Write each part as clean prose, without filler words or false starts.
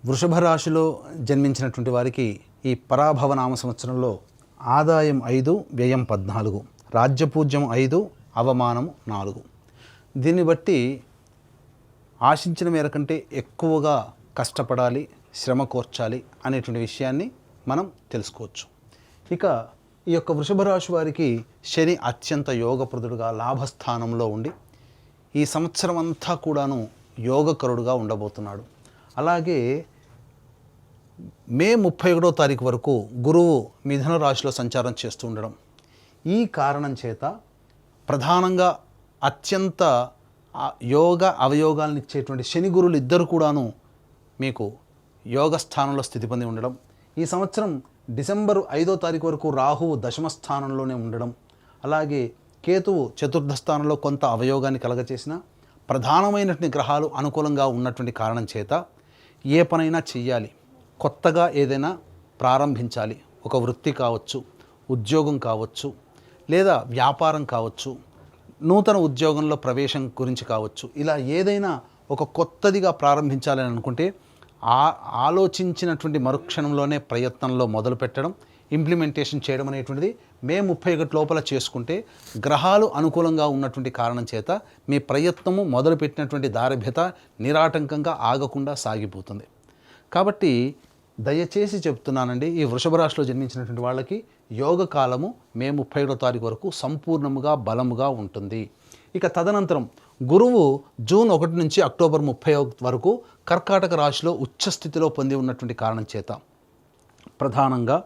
వృషభ రాశిలో జన్మించినటువంటి వారికి ఈ పరాభవ నామ సంవత్సరంలో ఆదాయం 5, వ్యయం 14, రాజ్యపూజ్యం 5, అవమానం 4. దీన్ని బట్టి ఆశించిన మేర కంటే ఎక్కువగా కష్టపడాలి, శ్రమ కోర్చాలి అనేటువంటి విషయాన్ని మనం తెలుసుకోవచ్చు. ఇక ఈ యొక్క వృషభ రాశి వారికి శని అత్యంత యోగప్రదుడుగా లాభస్థానంలో ఉండి ఈ సంవత్సరం అంతా కూడాను యోగకరుడుగా ఉండబోతున్నాడు. అలాగే మే 31వ తారీఖు వరకు గురువు మిథున రాశిలో సంచారం చేస్తూ ఉండడం, ఈ కారణం చేత ప్రధానంగా అత్యంత యోగ అవయోగాలను ఇచ్చేటువంటి శని గురువులు ఇద్దరు కూడాను మీకు యోగ స్థానంలో స్థితి పొంది ఉండడం, ఈ సంవత్సరం డిసెంబర్ 5వ తారీఖు వరకు రాహువు దశమ స్థానంలోనే ఉండడం, అలాగే కేతువు చతుర్థ స్థానంలో కొంత అవయోగాన్ని కలగచేసిన ప్రధానమైనటువంటి గ్రహాలు అనుకూలంగా ఉన్నటువంటి కారణం చేత ఏ పనైనా చెయ్యాలి, కొత్తగా ఏదైనా ప్రారంభించాలి, ఒక వృత్తి కావచ్చు, ఉద్యోగం కావచ్చు, లేదా వ్యాపారం కావచ్చు, నూతన ఉద్యోగంలో ప్రవేశం గురించి కావచ్చు, ఇలా ఏదైనా ఒక కొత్తదిగా ప్రారంభించాలని అనుకుంటే ఆలోచించినటువంటి మరుక్షణంలోనే ప్రయత్నంలో మొదలు పెట్టడం, ఇంప్లిమెంటేషన్ చేయడం అనేటువంటిది మే 31 లోపల చేసుకుంటే గ్రహాలు అనుకూలంగా ఉన్నటువంటి కారణం చేత మీ ప్రయత్నము మొదలుపెట్టినటువంటి దారిభ్యత నిరాటంకంగా ఆగకుండా సాగిపోతుంది. కాబట్టి దయచేసి చెప్తున్నానండి, ఈ వృషభ రాశిలో జన్మించినటువంటి వాళ్ళకి యోగ కాలము మే 31వ తారీఖు వరకు సంపూర్ణముగా బలముగా ఉంటుంది. ఇక తదనంతరం గురువు జూన్ 1 నుంచి అక్టోబర్ 30 వరకు కర్కాటక రాశిలో ఉచ్చస్థితిలో పొంది ఉన్నటువంటి కారణం చేత ప్రధానంగా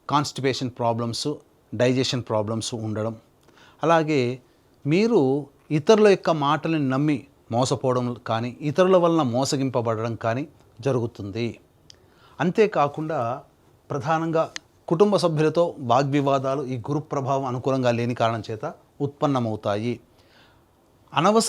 కాన్స్టిపేషన్ ప్రాబ్లమ్స్, డైజెషన్ ప్రాబ్లమ్స్ ఉండడం, అలాగే మీరు ఇతరుల యొక్క మాటలను నమ్మి మోసపోవడం కానీ, ఇతరుల వలన మోసగింపబడడం కానీ జరుగుతుంది. అంతేకాకుండా ప్రధానంగా కుటుంబ సభ్యులతో వాగ్వివాదాలు ఈ గురు ప్రభావం అనుకూలంగా లేని కారణం చేత ఉత్పన్నమవుతాయి. అనవసర